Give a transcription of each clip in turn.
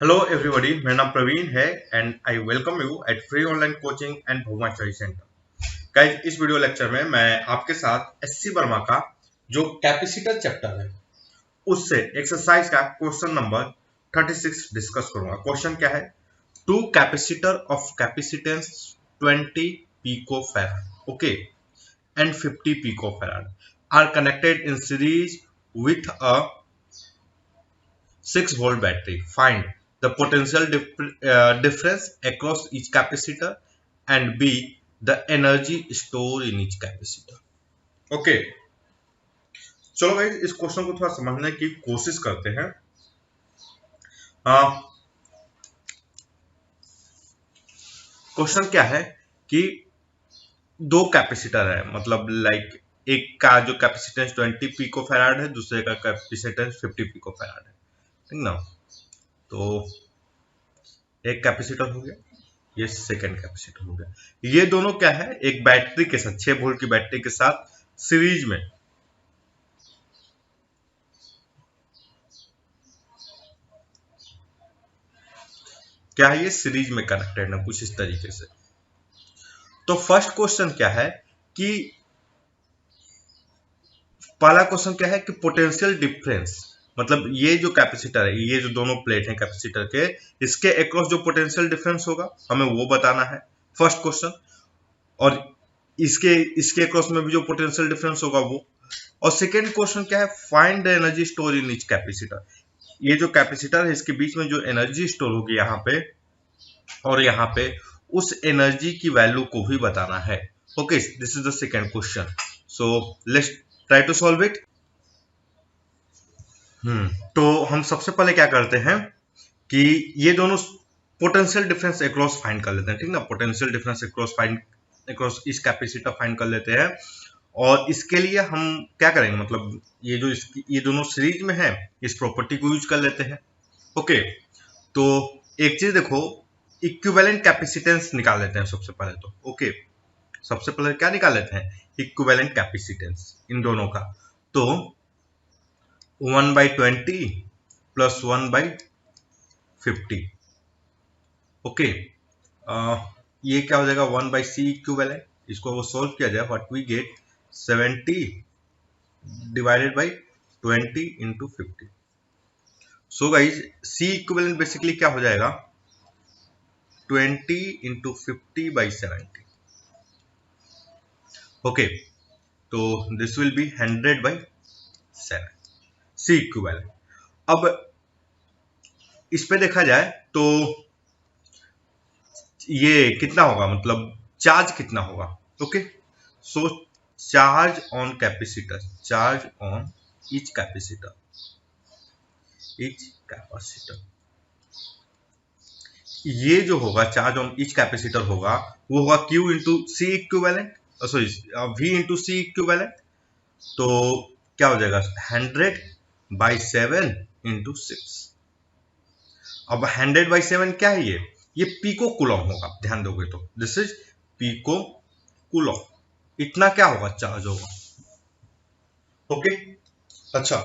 Hello everybody, मेरा नाम प्रवीण है and I welcome you at free online coaching and Bhagwan study centre. Guys, इस video lecture में मैं आपके साथ एससी वर्मा का जो कैपेसिटर चैप्टर है उससे एक्सरसाइज का क्वेश्चन नंबर 36 डिस्कस करूंगा। क्वेश्चन क्या है? Two capacitor of capacitance 20 pico farad okay and 50 pico farad are connected in series with a 6-volt battery. Find the potential difference across each capacitor and B, the energy stored in each capacitor. Okay, चलो भाई इस question को थोड़ा समझने की कोशिश करते हैं। क्वेश्चन क्या है कि दो कैपेसिटर है, मतलब लाइक एक का जो कैपेसिटेंस 20 पिको फैराड है, दूसरे का कैपेसिटेंस 50 पिको फैराड है, ठीक ना। तो एक कैपेसिटर हो गया, ये सेकंड कैपेसिटर हो गया। ये दोनों क्या है, एक बैटरी के साथ 6 वोल्ट की बैटरी के साथ सीरीज में क्या है, ये सीरीज में कनेक्टेड है कुछ इस तरीके से। तो फर्स्ट क्वेश्चन क्या है कि पहला क्वेश्चन क्या है कि पोटेंशियल डिफरेंस, मतलब ये जो कैपेसिटर है, ये जो दोनों प्लेट हैं कैपेसिटर के, इसके अक्रॉस जो पोटेंशियल डिफरेंस होगा हमें वो बताना है, फर्स्ट क्वेश्चन। और इसके इसके अक्रॉस में भी जो पोटेंशियल डिफरेंस होगा वो। और सेकेंड क्वेश्चन क्या है, find the energy store in each capacitor. ये जो कैपेसिटर है इसके बीच में जो एनर्जी स्टोर होगी यहाँ पे और यहाँ पे, उस एनर्जी की वैल्यू को भी बताना है। Okay, this is the second question, so let's try to solve it. तो हम सबसे पहले क्या करते हैं कि ये दोनों पोटेंशियल डिफरेंस अक्रॉस फाइंड कर लेते हैं, ठीक ना। पोटेंशियल डिफरेंस अक्रॉस इस कैपेसिटर फाइंड कर लेते हैं। और इसके लिए हम क्या करेंगे, मतलब ये दोनों सीरीज में है, इस प्रॉपर्टी को यूज कर लेते हैं। ओके, तो एक चीज देखो, इक्विवेलेंट कैपेसिटेंस निकाल लेते हैं सबसे पहले तो। ओके, सबसे पहले क्या निकाल लेते हैं, इक्विवेलेंट कैपेसिटेंस इन दोनों का। तो 1/20 प्लस 1/50। ओके, ये क्या हो जाएगा, 1/C इक्विवेलेंट। इसको वो सोल्व किया जाए, what we get 70 divided by 20 into 50। So guys, C equivalent basically क्या हो जाएगा, 20 इंटू 50/70। ओके, तो this will be 100/7 C equivalent. अब इस पे देखा जाए तो ये कितना होगा, मतलब चार्ज कितना होगा। Okay, so charge on capacitor, charge on each capacitor, ये जो होगा चार्ज ऑन ईच कैपेसिटर होगा, वो होगा Q into C equivalent, sorry V into C equivalent. तो क्या हो जाएगा, 100/7 इंटू 6। अब 100/7 क्या है, ये पीको कूलम होगा, ध्यान दोगे तो दिस इज पीको कूलम। इतना क्या होगा, चार्ज होगा। ओके, अच्छा,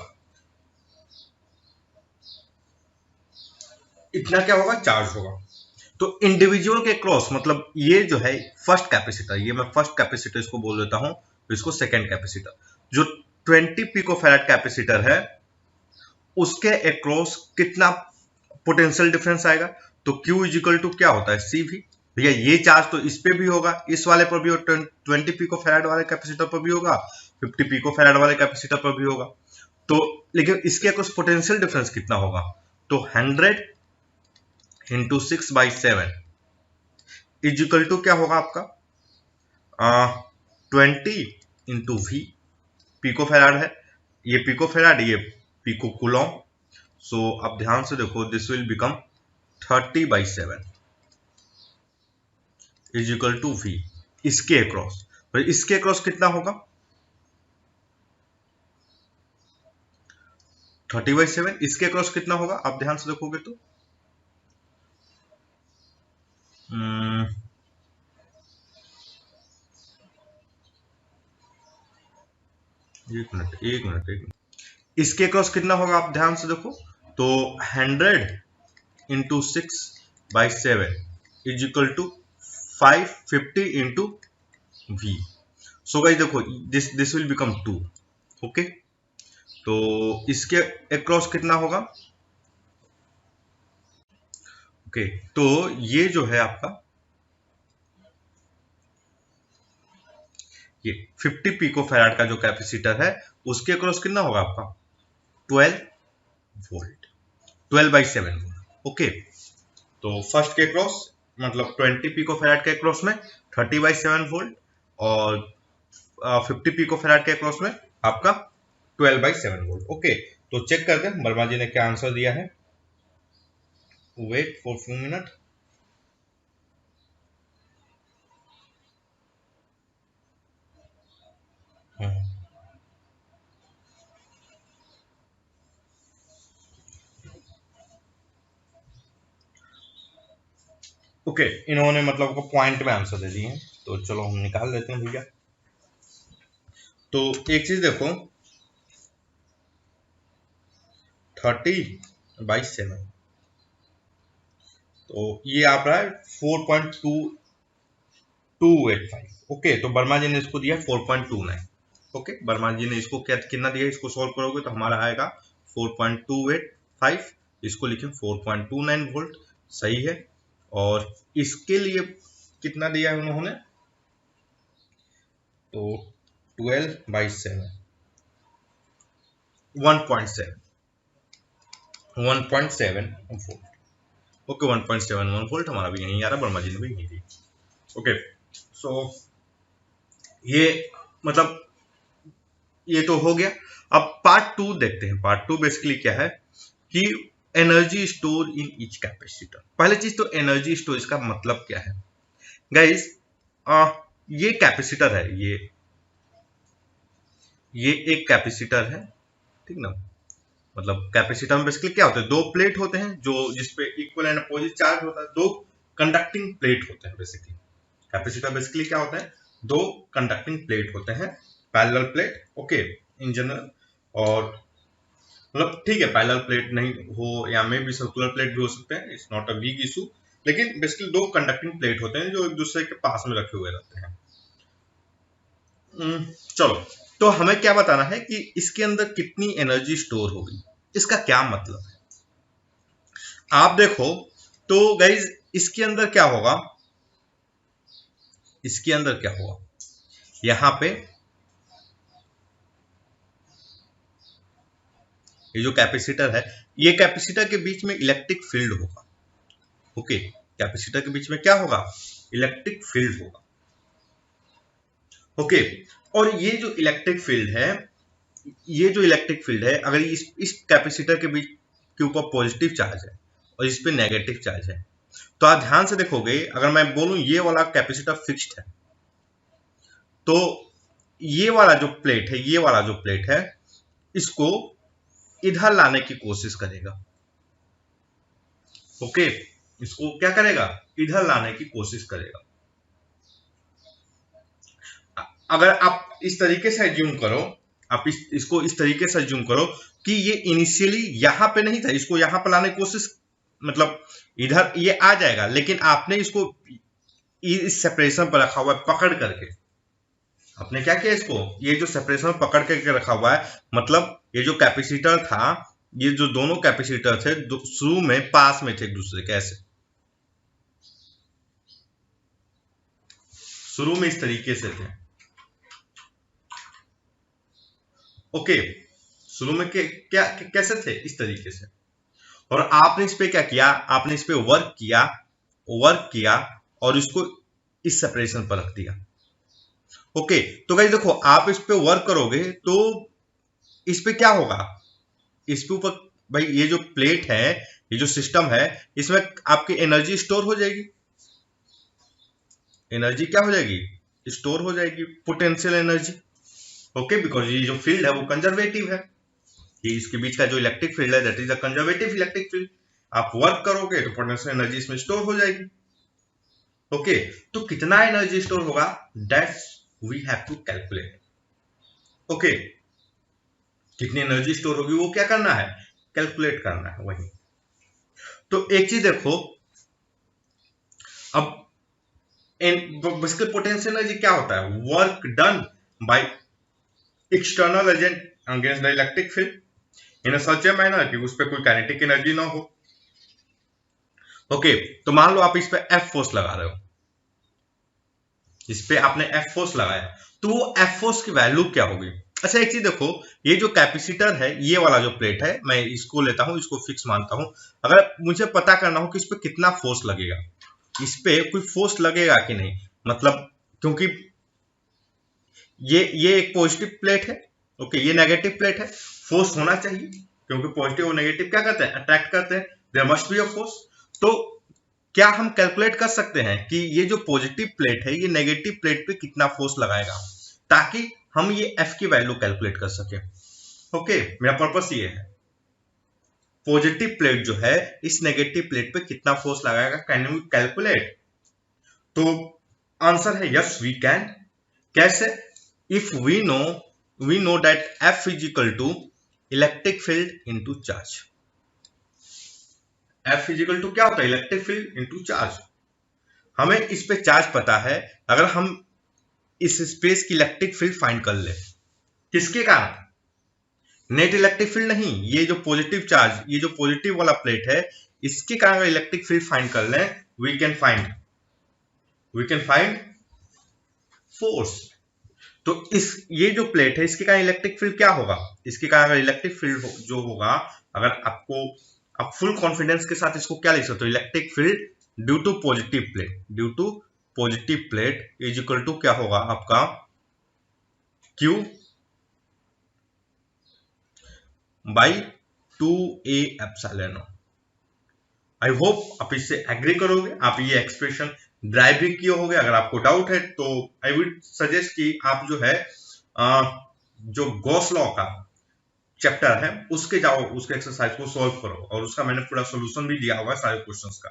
इतना क्या होगा, चार्ज होगा। तो इंडिविजुअल के क्रॉस, मतलब ये जो है फर्स्ट कैपेसिटर, ये मैं फर्स्ट कैपेसिटर इसको बोल देता हूं, इसको सेकेंड कैपेसिटर। जो 20 पिको फैराड कैपेसिटर है उसके अक्रॉस कितना पोटेंशियल डिफरेंस आएगा। तो Q इजिकल टू क्या होता है, CV। भैया ये चार्ज तो इस पे भी होगा, इस वाले पर भी होगा, 20 पिको फैराड वाले कैपेसिटर पर भी होगा, 50 पिको फैराड वाले कैपेसिटर पर भी होगा। तो लेकिन इसके अक्रॉस पोटेंशियल डिफरेंस कितना होगा, तो 100 इंटू 6/7 इजिकल टू क्या होगा आपका, 20 इंटू V। पिको फैराड है, ये पिको फैराड, ये पिको कूलम। सो अब ध्यान से देखो, this will become 30/7 is equal to V। इसके अक्रॉस, तो इसके अक्रॉस कितना होगा, 30/7। इसके अक्रॉस कितना होगा, आप ध्यान से देखोगे तो एक मिनट, इसके अक्रॉस कितना होगा, आप ध्यान से देखो। तो 100 into 6/7 is equal to 550 into v। So guys देखो दिस विल बिकम 2। ओके, तो इसके अक्रॉस कितना होगा? ओके, तो ये जो है आपका ये 50 पिको फैराड का जो कैपेसिटर है उसके अक्रॉस कितना होगा आपका? 12 वोल्ट, 12/7 वोल्ट। ओके, तो फर्स्ट के क्रॉस मतलब 20 पिको फैराड के क्रॉस में 30/7 वोल्ट, और 50 पिको फैराड के क्रॉस में आपका 12/7 वोल्ट। ओके, तो चेक करते हैं वर्मा जी ने क्या आंसर दिया है। Wait for few minute. Okay, इन्होंने मतलब को पॉइंट में आंसर दे दिए हैं, तो चलो हम निकाल लेते हैं भैया। तो एक चीज देखो, 30/7, तो ये आप रहा है 4.2285। ओके, तो वर्मा जी ने इसको दिया 4.29। ओके, वर्मा जी ने इसको क्या कितना दिया, इसको सॉल्व करोगे तो हमारा आएगा 4.285, इसको लिखें 4.29 वोल्ट, सही है। और इसके लिए कितना दिया है उन्होंने, तो 12/7 1.7 वोल्ट। ओके, 1.71 वोल्ट हमारा भी यहीं आ रहा है, वर्मा जी ने भी यहीं दी। ओके, सो ये मतलब ये तो हो गया। अब पार्ट 2 देखते हैं। पार्ट 2 बेसिकली क्या है कि energy store in each capacitor. पहले चीज तो एनर्जी स्टोर, इसका मतलब क्या है गाइस? ये कैपेसिटर है, ये एक कैपेसिटर है, ठीक ना। मतलब कैपेसिटर में बेसिकली क्या होता है, दो प्लेट होते हैं जो जिसपे इक्वल एंड अपोजिट चार्ज होता है, दो कंडक्टिंग प्लेट होते हैं बेसिकली। कैपेसिटर बेसिकली क्या होता है, दो कंडक्टिंग प्लेट होते हैं, parallel plate. Okay, in general, और मतलब ठीक है पैरेलल प्लेट नहीं हो या में भी सर्कुलर प्लेट भी हो सकते हैं, it's not a big issue, लेकिन बेसिकली दो कंडक्टिंग प्लेट होते हैं जो एक दूसरे के पास में रखे हुए रहते हैं। चलो, तो हमें क्या बताना है कि इसके अंदर कितनी एनर्जी स्टोर होगी, इसका क्या मतलब है। आप देखो तो गाइज इसके अंदर क्या होगा, इसके अंदर क्या होगा, यहां पे ये जो कैपेसिटर है, ये कैपेसिटर के बीच में इलेक्ट्रिक फील्ड होगा। ओके, कैपेसिटर के बीच में क्या होगा, इलेक्ट्रिक फील्ड होगा। ओके, और ये जो इलेक्ट्रिक फील्ड है, ये जो इलेक्ट्रिक फील्ड है, अगर इस कैपेसिटर के बीच के ऊपर पॉजिटिव चार्ज है और इस पे नेगेटिव चार्ज है, तो आप ध्यान से देखोगे, अगर मैं बोलूं ये वाला कैपेसिटर फिक्स्ड है, तो ये वाला जो प्लेट है, ये वाला जो प्लेट है, इसको इधर लाने की कोशिश करेगा। ओके, इसको क्या करेगा, इधर लाने की कोशिश करेगा। अगर आप इस तरीके से एज्यूम करो, आप इसको इस तरीके से एज्यूम करो कि ये इनिशियली यहां पे नहीं था, इसको यहां पर लाने की कोशिश, मतलब इधर ये आ जाएगा, लेकिन आपने इसको इस सेपरेशन पर रखा हुआ है पकड़ करके। आपने क्या किया, इसको ये जो सेपरेशन पकड़ करके रखा हुआ है, मतलब ये जो कैपेसिटर था, ये जो दोनों कैपेसिटर थे शुरू में पास में थे एक दूसरे के, ऐसे शुरू में इस तरीके से थे। ओके, शुरू में क्या कैसे थे, इस तरीके से। और आपने इस पे क्या किया, आपने इस पे वर्क किया और इसको इस सेपरेशन पर रख दिया। ओके, तो गाइस देखो, आप इस पे वर्क करोगे तो इस पे क्या होगा, इस पे ऊपर भाई ये जो प्लेट है, ये जो सिस्टम है, इसमें आपकी एनर्जी स्टोर हो जाएगी। एनर्जी क्या हो जाएगी, स्टोर हो जाएगी, पोटेंशियल एनर्जी। ओके, बिकॉज ये जो फील्ड है वो कंजर्वेटिव है, ये इसके बीच का जो इलेक्ट्रिक फील्ड है that is a conservative electric field. आप वर्क करोगे तो पोटेंशियल एनर्जी इसमें स्टोर हो जाएगी। ओके, तो कितना एनर्जी स्टोर होगा, that's we have to calculate. Okay, कितनी एनर्जी स्टोर होगी वो क्या करना है, कैलकुलेट करना है वही। तो एक चीज देखो, अब बेसिकली पोटेंशियल एनर्जी क्या होता है? Work done by external agent against the electric field in such a manner कि उस पर कोई काइनेटिक एनर्जी ना हो। ओके, तो मान लो आप इस पे एफ फोर्स लगा रहे हो, इस पे आपने एफ फोर्स लगाया, तो वो एफ फोर्स की वैल्यू क्या होगी? अच्छा एक चीज देखो, ये जो कैपेसिटर है, ये वाला जो प्लेट है, मैं इसको लेता हूं, इसको फिक्स मानता हूं। अगर मुझे पता करना हो कि इस पे कितना फोर्स लगेगा, इस पे कोई फोर्स लगेगा कि नहीं, मतलब क्योंकि ये एक पॉजिटिव प्लेट है, ओके, ये नेगेटिव प्लेट है, फोर्स होना चाहिए, क्योंकि पॉजिटिव और नेगेटिव क्या करते हैं? अट्रैक्ट करते हैं, there must be a force. तो क्या हम कैलकुलेट कर सकते हैं कि ये जो पॉजिटिव प्लेट है, ये नेगेटिव प्लेट पे कितना फोर्स लगाएगा, ताकि हम ये एफ की वैल्यू कैलकुलेट कर सके? ओके, मेरा पर्पस ये है, पॉजिटिव प्लेट जो है इस नेगेटिव प्लेट पे कितना फोर्स लगाएगा, कैन यू कैलकुलेट? तो आंसर है यस वी कैन। कैसे? If we know that F is equal to electric field into charge. F is equal to क्या होता है? Electric field into charge. हमें इस पे चार्ज पता है, अगर हम इस स्पेस की इलेक्ट्रिक फील्ड फाइंड कर ले, किसके कारण? नेट इलेक्ट्रिक फील्ड नहीं, ये जो पॉजिटिव चार्ज, ये जो पॉजिटिव वाला प्लेट है, इसके कारण इलेक्ट्रिक फील्ड फाइंड कर ले, वी कैन फाइंड फोर्स। तो इस ये जो प्लेट है, इसके कारण इलेक्ट्रिक फील्ड क्या होगा? इसके कारण अगर इलेक्ट्रिक फील्ड जो होगा, अगर आपको, आप फुल कॉन्फिडेंस के साथ इसको क्या लिख सकते हो? Electric field due to positive plate is equal to क्या होगा आपका? Q by 2a epsilon. I hope आप इससे एग्री करोगे, आप ये एक्सप्रेशन ड्राइव भी किए होगे। अगर आपको डाउट है तो आई वुड सजेस्ट कि आप जो है जो गॉस लॉ का चैप्टर है उसके जाओ, उसके एक्सरसाइज को सॉल्व करो, और उसका मैंने पूरा सॉल्यूशन भी दिया हुआ है सारे क्वेश्चंस का।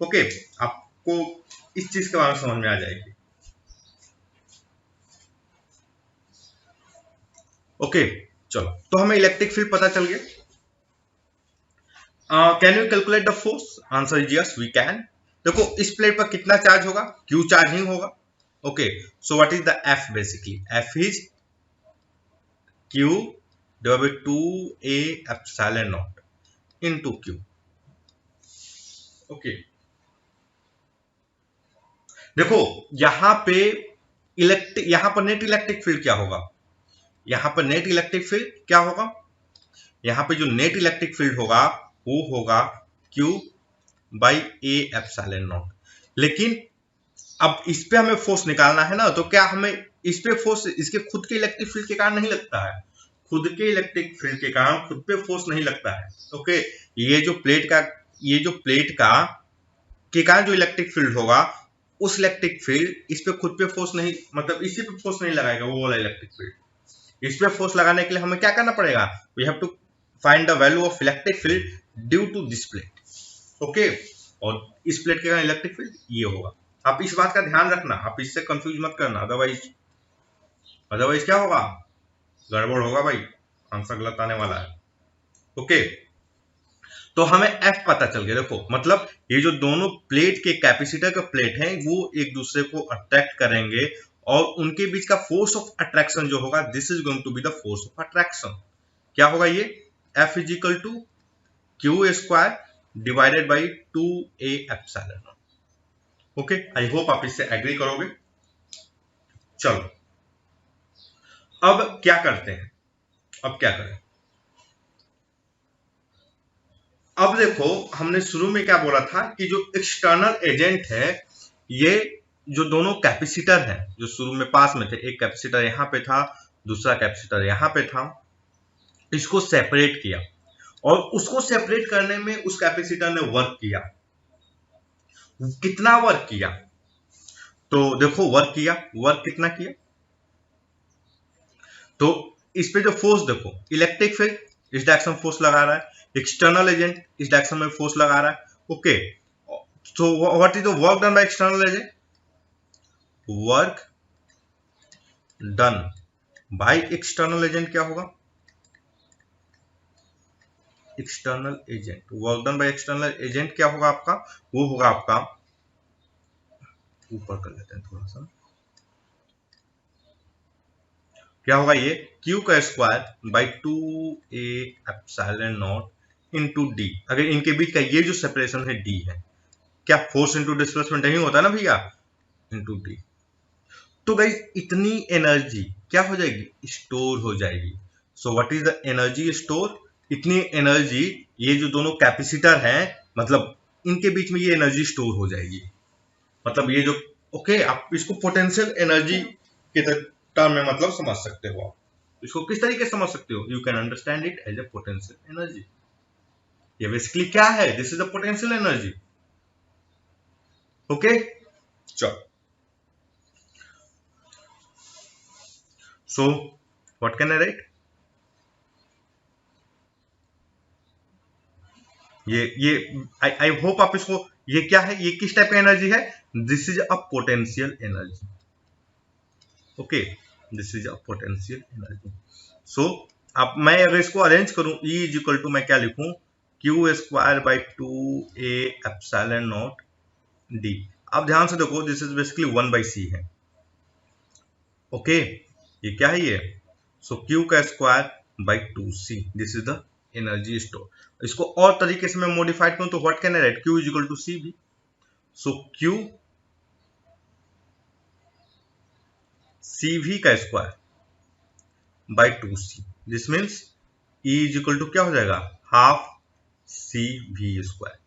ओके, आपको इस चीज के बारे में समझ में आ जाएगी। ओके, चलो, तो हमें इलेक्ट्रिक फील्ड पता चल गया। Can you calculate the force? Answer is yes we can. देखो इस प्लेट पर कितना चार्ज होगा? क्यू चार्जिंग होगा। Okay, so what is the F? Basically F is Q divide by 2a epsilon not into Q. Okay, देखो यहां पे यहां पर नेट इलेक्ट्रिक फील्ड क्या होगा? यहां पर नेट इलेक्ट्रिक फील्ड क्या होगा? यहां पे जो नेट इलेक्ट्रिक फील्ड होगा वो होगा Q by A epsilon not. लेकिन अब इस पे हमें फोर्स निकालना है ना, तो क्या हमें इस पे फोर्स इसके खुद के इलेक्ट्रिक फील्ड के कारण नहीं लगता है? खुद के इलेक्ट्रिक फील्ड के कारण खुद पे फोर्स नहीं लगता है। ओके, ये जो प्लेट का के कारण जो इलेक्ट्रिक फील्ड होगा, उस इलेक्ट्रिक फील्ड इस पे खुद पे फोर्स नहीं, मतलब इसी पे फोर्स नहीं लगाएगा वो वाला इलेक्ट्रिक फील्ड। इस पे फोर्स लगाने के लिए हमें क्या करना पड़ेगा? We have to find the value of electric field due to this plate. Okay, और इस प्लेट के कारण इलेक्ट्रिक फील्ड ये होगा। आप इस बात का ध्यान रखना, आप इससे कंफ्यूज मत करना, अदरवाइज क्या होगा? गड़बड़ होगा भाई, आंसर गलत आने वाला है। ओके, तो हमें एफ पता चल गया। देखो मतलब ये जो दोनों प्लेट के कैपेसिटर का प्लेट हैं, वो एक दूसरे को अट्रैक्ट करेंगे, और उनके बीच का फोर्स ऑफ अट्रैक्शन जो होगा, this is going to be the force of attraction. क्या होगा ये? F is equal to Q square divided by 2a epsilon. Okay, I hope आप इससे एग्री करोगे। चलो अब क्या करते हैं? अब क्या करें? अब देखो, हमने शुरू में क्या बोला था कि जो एक्सटर्नल एजेंट है, ये जो दोनों कैपेसिटर हैं जो शुरू में पास में थे, एक कैपेसिटर यहां पे था, दूसरा कैपेसिटर यहां पे था, इसको सेपरेट किया, और उसको सेपरेट करने में उस कैपेसिटर ने वर्क किया। कितना वर्क किया? तो देखो वर्क कितना किया? तो इस पे जो फोर्स देखो, इलेक्ट्रिक फील्ड इस डायरेक्शन में फोर्स लगा रहा है, एक्सटर्नल एजेंट इस डायरेक्शन में फोर्स लगा रहा है। Okay, so what is the work done by external agent? Work done by external agent क्या होगा? External agent, work done by external agent क्या होगा आपका, वो होगा आपका, ऊपर कर लेते हैं थोड़ा सा, क्या होगा ये Q का square by 2a epsilon not into D। अगर इनके बीच का ये जो सेपरेशन है D है, क्या फोर्स इनटू डिस्प्लेसमेंट नहीं होता ना भैया, इनटू D। तो गाइस इतनी एनर्जी क्या हो जाएगी, स्टोर हो जाएगी। सो what is the energy store, इतनी एनर्जी ये जो दोनों कैपेसिटर हैं, मतलब इनके बीच में ये एनर्जी स्टोर हो जाएगी। मतलब ये जो ओके, आप इसको पोटेंशियल एनर्जी के टर्म में मतलब समझ सकते हो। आप इसको किस तरीके से समझ सकते हो, you can understand it as a potential energy. ये बेसिकली क्या है, this is a potential energy. Okay चलो, so what can I write, ये आई होप आप इसको, ये क्या है, ये किस टाइप का एनर्जी है, this is a potential energy. Okay, this is a potential energy. So अब मैं अगर इसको अरेंज करूं, E इज इक्वल टू मैं क्या लिखूं, Q square by 2a epsilon not D। अब ध्यान से देखो, दिस इज बेसिकली 1/c है। ओके ये क्या है ये, सो Q का square by 2c, this is the energy store. इसको और तरीके से मैं मॉडिफाइड करूं तो what can I write, Q is equal to C भी। सो Q CV का square by 2c, this means E is equal to क्या हो जाएगा, हाफ CV स्क्वायर।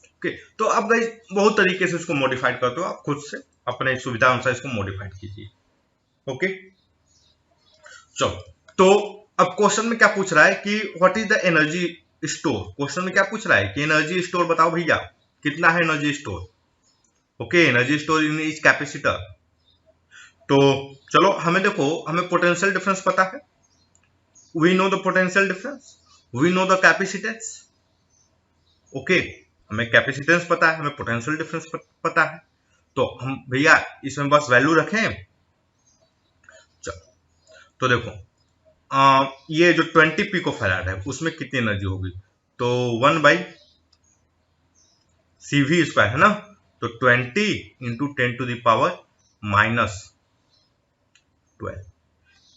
ओके, तो अब गाइस बहुत तरीके से इसको मॉडिफाइड करते हो, आप खुद से अपने सुविधा अनुसार इसको मॉडिफाइड कीजिए। ओके चलो, तो अब क्वेश्चन में क्या पूछ रहा है कि what is the energy store. Question में क्या पूछ रहा है कि एनर्जी स्टोर बताओ भैया, कितना है energy store. Okay, energy store in each capacitor. तो चलो हमें देखो, हमें पोटेंशियल डिफरेंस पता है, we know the potential difference, we know the capacitance. Okay, हमें कैपेसिटेंस पता है, हमें पोटेंशियल डिफरेंस पता है, तो हम भैया इसमें बस वैल्यू रखें। चलो तो देखो, ये जो 20 पिको फैराड है उसमें कितनी एनर्जी होगी, तो 1/CV स्क्वायर है ना, तो 20 इंटू 10⁻⁻12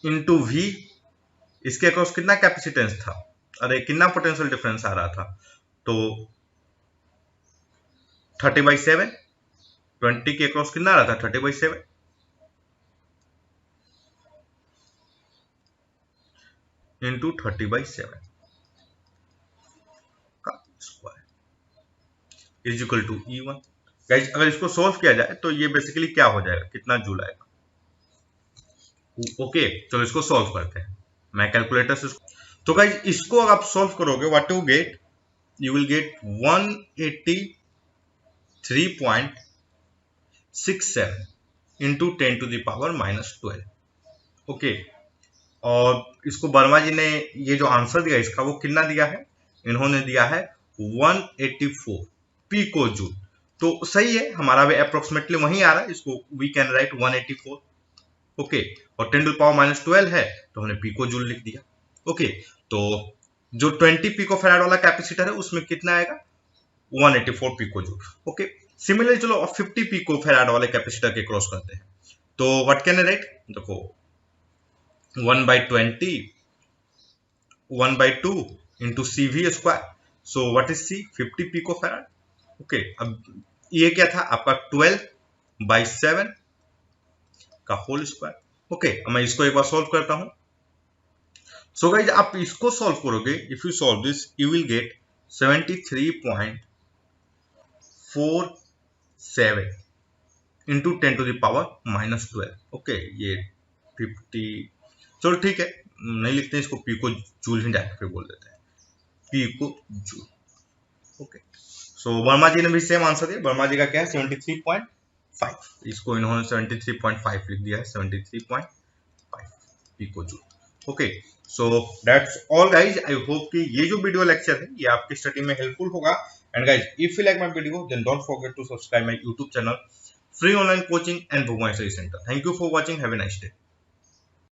इंटू V, इसके अक्रॉस कितना कैपेसिटेंस था, अरे कितना पोटेंशियल डिफरेंस आ रहा था, तो 30/7, 20 के अक्रॉस कितना आ रहा था, 30/7 इंटू 30/7 का square is equal to E1। Guys अगर इसको सोल्व किया जाए तो ये बेसिकली क्या हो जाएगा, कितना जूल आएगा। ओके चलो इसको सोल्व करते हैं, मैं कैलकुलेटर से। तो गाइस इसको अगर आप सोल्व करोगे, what you get, you will get 183.67 into 10⁻⁻12। Okay, और इसको वर्मा जी ने ये जो आंसर दिया इसका, वो कितना दिया है, इन्होंने दिया है 184 पिको जूल। तो सही है, हमारा भी अप्रोक्सीमेटली वही आ रहा है, इसको वी कैन राइट 184। ओके, और 10⁻⁻12 है तो हमने पिको जूल लिख दिया। ओके, तो जो 20 पिको फैराड वाला कैपेसिटर है उसमें कितना आएगा, 184 पिको जूल। ओके, सिमिलरली चलो 50 पिको फैराड वाले कैपेसिटर के क्रॉस करते हैं, तो व्हाट कैन आई राइट, देखो 1/20 1/2 into CV square, so what is C, 50 pico farad. Okay, अब ये क्या था आपका 12/7 का होल स्क्वायर। ओके, अब मैं इसको एक बार सॉल्व करता हूं। सो गाइज आप इसको सॉल्व करोगे, if you solve this you will get 73.47 into 10⁻⁻12। Okay, ये 50, चलो ठीक है नहीं लिखते हैं इसको, पिको जूल ही डायरेक्ट पे बोल देते हैं, पिको जूल। ओके, सो वर्मा जी ने भी सेम आंसर दिया, वर्मा जी का क्या है 73.5, इसको इन्होंने 73.5 लिख दिया है, 73.5 pico joule. Okay, so that's all guys, I hope कि ये जो वीडियो लेक्चर है ये आपकी स्टडी में हेल्पफुल होगा। And guys if you like my video then don't forget to subscribe my YouTube channel free online coaching and Bhuvan study centre. Thank you for watching, have a nice day.